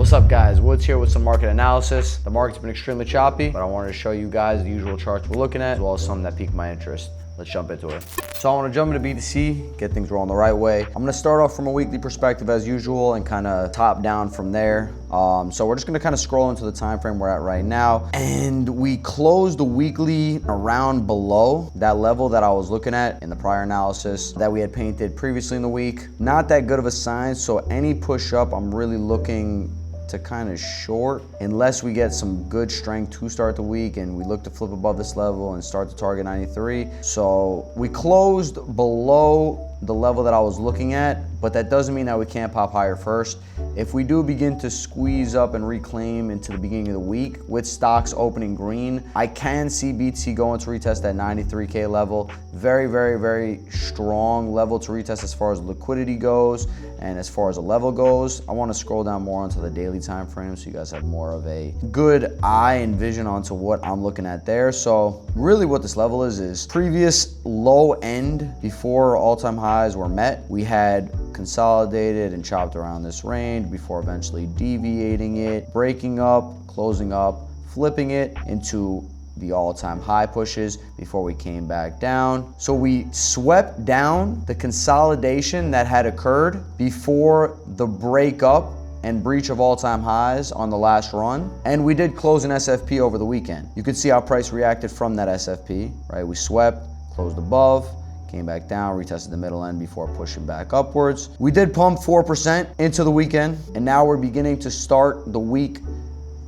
What's up guys, Woods here with some market analysis. The market's been extremely choppy, but I wanted to show you guys the usual charts we're looking at, as well as some that piqued my interest. Let's jump into it. So I want to jump into BTC, get things rolling the right way. I'm going to start off from a weekly perspective as usual and kind of top down from there. So we're just going to kind of scroll into the time frame we're at right now. And we closed the weekly around below that level that I was looking at in the prior analysis that we had painted previously in the week. Not that good of a sign. So any push up, I'm really looking to kind of short unless we get some good strength to start the week and we look to flip above this level and start to target 93. So we closed below the level that I was looking at, but that doesn't mean that we can't pop higher first. If we do begin to squeeze up and reclaim into the beginning of the week with stocks opening green, I can see BTC going to retest that 93K level. Very, very, very strong level to retest as far as liquidity goes and as far as the level goes. I want to scroll down more onto the daily time frame so you guys have more of a good eye and vision onto what I'm looking at there. So really what this level is previous low end before all-time highs were met. We had consolidated and chopped around this range before eventually deviating it, breaking up, closing up, flipping it into the all-time high pushes before we came back down. So we swept down the consolidation that had occurred before the breakup and breach of all-time highs on the last run. And we did close an SFP over the weekend. You could see how price reacted from that SFP, right? We swept, closed above, came back down, retested the middle end before pushing back upwards. We did pump 4% into the weekend, and now we're beginning to start the week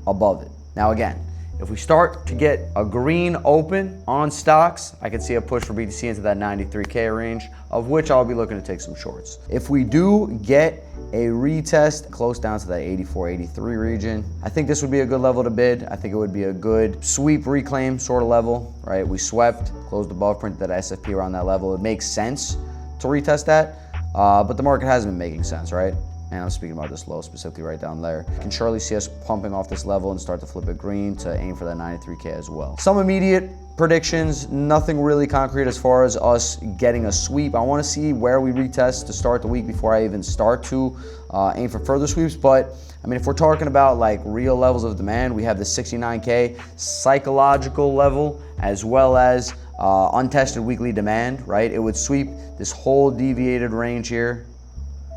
above it. Now again, if we start to get a green open on stocks, I can see a push for BTC into that 93K range, of which I'll be looking to take some shorts. If we do get a retest close down to that 84, 83 region, I think this would be a good level to bid. I think it would be a good sweep reclaim sort of level, right? We swept, closed above, printed that SFP around that level. It makes sense to retest that, but the market hasn't been making sense, right? And I'm speaking about this low specifically right down there. You can surely see us pumping off this level and start to flip it green to aim for that 93K as well. Some immediate predictions, nothing really concrete as far as us getting a sweep. I want to see where we retest to start the week before I even start to aim for further sweeps. But I mean, if we're talking about like real levels of demand, we have the 69K psychological level as well as untested weekly demand, right? It would sweep this whole deviated range here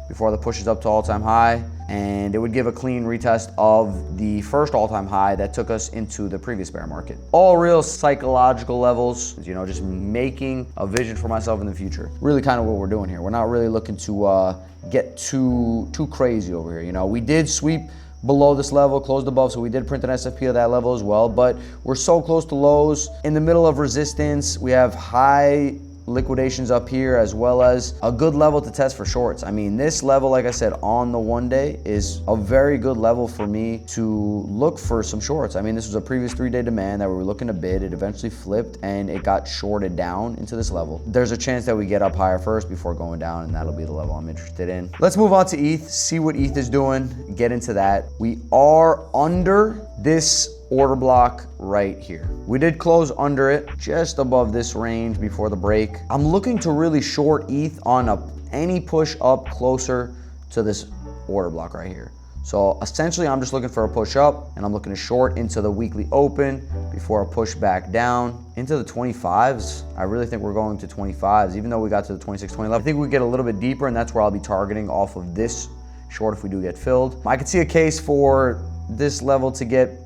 before the pushes up to all-time high, and it would give a clean retest of the first all-time high that took us into the previous bear market. All real psychological levels, you know, just making a vision for myself in the future. Really kind of what we're doing here. We're not really looking to get too crazy over here. You know, we did sweep below this level, closed above, so we did print an SFP at that level as well, but we're so close to lows. In the middle of resistance, we have high liquidations up here as well as a good level to test for shorts. I mean, this level, like I said, on the 1 day is a very good level for me to look for some shorts. I mean, this was a previous 3-day demand that we were looking to bid. It eventually flipped and it got shorted down into this level. There's a chance that we get up higher first before going down, and that'll be the level I'm interested in. Let's move on to ETH, see what ETH is doing, get into that. We are under this order block right here. We did close under it, just above this range before the break. I'm looking to really short ETH on any push up closer to this order block right here. So essentially, I'm just looking for a push up, and I'm looking to short into the weekly open before a push back down into the 25s. I really think we're going to 25s, even though we got to the 26, 20 level. I think we get a little bit deeper, and that's where I'll be targeting off of this short if we do get filled. I could see a case for this level to get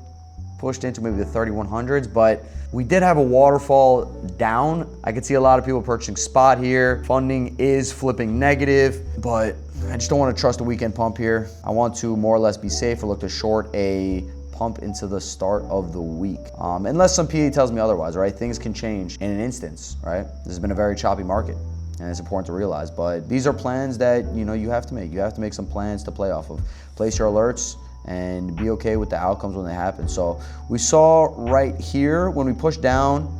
pushed into maybe the 3100s, but we did have a waterfall down. I could see a lot of people purchasing spot here. Funding is flipping negative, but I just don't want to trust a weekend pump here. I want to more or less be safe or look to short a pump into the start of the week. Unless some PA tells me otherwise, right? Things can change in an instance, right? This has been a very choppy market, and it's important to realize, but these are plans that, you know, you have to make. You have to make some plans to play off of. Place your alerts and be okay with the outcomes when they happen. So we saw right here when we pushed down,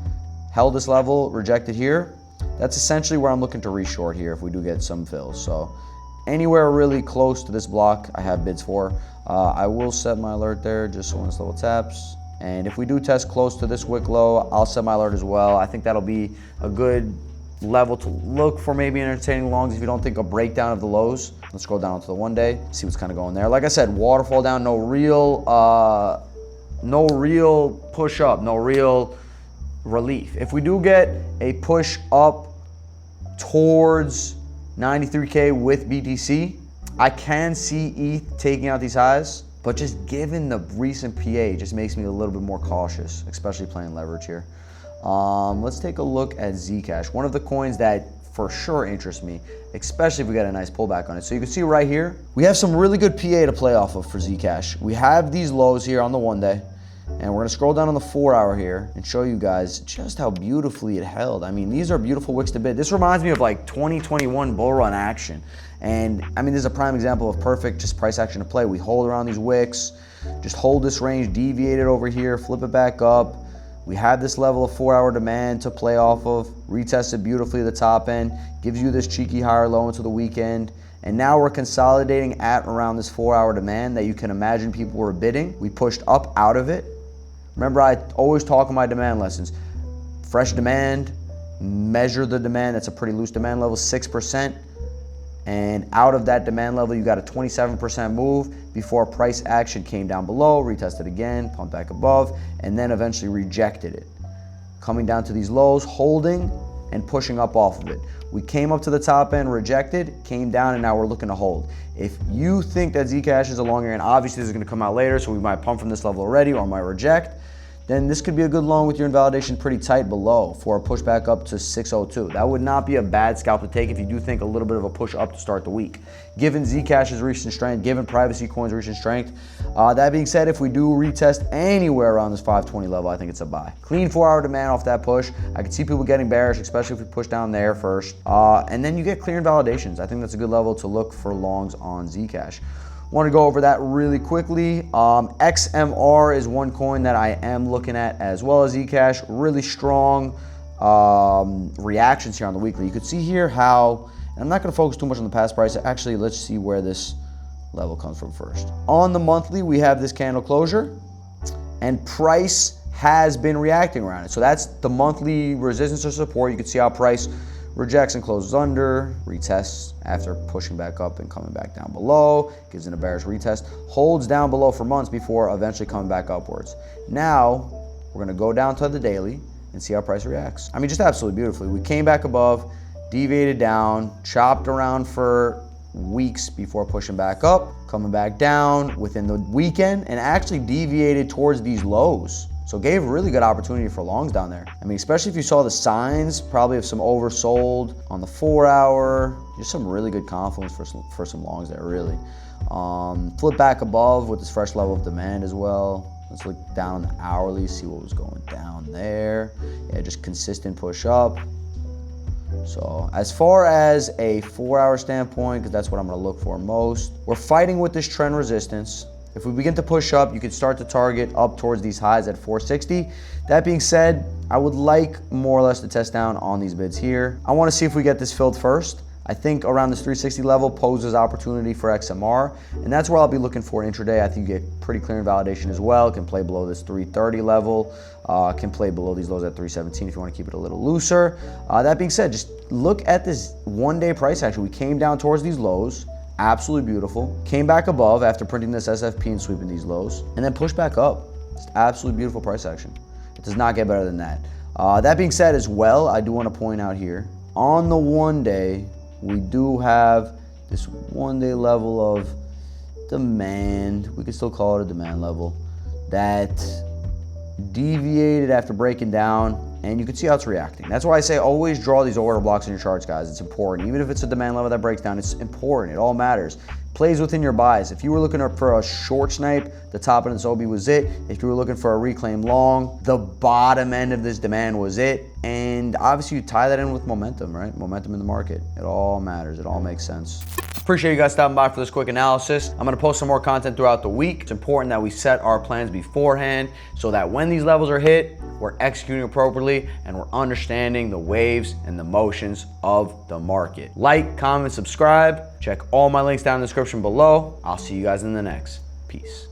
held this level, rejected here. That's essentially where I'm looking to reshort here if we do get some fills. So anywhere really close to this block, I have bids for. I will set my alert there just so when this level taps. And if we do test close to this wick low, I'll set my alert as well. I think that'll be a good level to look for maybe entertaining longs if you don't think a breakdown of the lows. Let's scroll down to the 1 day, see what's kind of going there. Like I said, waterfall down, no real push up, no real relief. If we do get a push up towards 93K with BTC, I can see ETH taking out these highs, but just given the recent PA, just makes me a little bit more cautious, especially playing leverage here. Let's take a look at Zcash, one of the coins that for sure interests me, especially if we get a nice pullback on it. So you can see right here, we have some really good PA to play off of for Zcash. We have these lows here on the 1 day, and we're gonna scroll down on the 4 hour here and show you guys just how beautifully it held. I mean, these are beautiful wicks to bid. This reminds me of like 2021 bull run action. And I mean, this is a prime example of perfect just price action to play. We hold around these wicks, just hold this range, deviate it over here, flip it back up. We have this level of 4 hour demand to play off of, retest it beautifully at the top end, gives you this cheeky higher low into the weekend. And now we're consolidating at around this 4 hour demand that you can imagine people were bidding. We pushed up out of it. Remember, I always talk in my demand lessons, fresh demand, measure the demand. That's a pretty loose demand level, 6%. And out of that demand level, you got a 27% move before price action came down below, retested again, pumped back above, and then eventually rejected it. Coming down to these lows, holding and pushing up off of it. We came up to the top end, rejected, came down, and now we're looking to hold. If you think that Zcash is a long and obviously this is gonna come out later, so we might pump from this level already or might reject, then this could be a good long with your invalidation pretty tight below for a push back up to 602. That would not be a bad scalp to take if you do think a little bit of a push up to start the week. Given Zcash's recent strength, given privacy coins' recent strength. That being said, if we do retest anywhere around this 520 level, I think it's a buy. Clean 4 hour demand off that push. I can see people getting bearish, especially if we push down there first. And then you get clear invalidations. I think that's a good level to look for longs on Zcash. Want to go over that really quickly. XMR is one coin that I am looking at as well as Zcash. Really strong reactions here on the weekly. You could see here how, and I'm not going to focus too much on the past price. Actually, let's see where this level comes from first. On the monthly, we have this candle closure, and price has been reacting around it. So that's the monthly resistance or support. You can see how price rejects and closes under, retests after pushing back up and coming back down below, gives it a bearish retest, holds down below for months before eventually coming back upwards. Now, we're gonna go down to the daily and see how price reacts. I mean, just absolutely beautifully. We came back above, deviated down, chopped around for weeks before pushing back up, coming back down within the weekend, and actually deviated towards these lows. So gave a really good opportunity for longs down there. I mean, especially if you saw the signs, probably of some oversold on the 4 hour, just some really good confluence for some longs there, really. Flip back above with this fresh level of demand as well. Let's look down the hourly, see what was going down there. Yeah, just consistent push up. So as far as a 4 hour standpoint, because that's what I'm gonna look for most, we're fighting with this trend resistance. If we begin to push up, you can start to target up towards these highs at 460. That being said, I would like more or less to test down on these bids here. I want to see if we get this filled first. I think around this 360 level poses opportunity for XMR, and that's where I'll be looking for intraday. I think you get pretty clear invalidation as well. Can play below this 330 level, can play below these lows at 317 if you want to keep it a little looser. That being said, just look at this 1 day price action. We came down towards these lows, absolutely beautiful. Came back above after printing this SFP and sweeping these lows, and then pushed back up. It's absolutely beautiful price action. It does not get better than that. That being said as well, I do want to point out here, on the 1 day, we do have this 1 day level of demand. We can still call it a demand level that deviated after breaking down, and you can see how it's reacting. That's why I say always draw these order blocks in your charts, guys. It's important. Even if it's a demand level that breaks down, it's important. It all matters. Plays within your buys. If you were looking for a short snipe, the top end of this OB was it. If you were looking for a reclaim long, the bottom end of this demand was it. And obviously you tie that in with momentum, right? Momentum in the market. It all matters. It all makes sense. Appreciate you guys stopping by for this quick analysis. I'm gonna post some more content throughout the week. It's important that we set our plans beforehand so that when these levels are hit, we're executing appropriately and we're understanding the waves and the motions of the market. Like, comment, subscribe. Check all my links down in the description below. I'll see you guys in the next. Peace.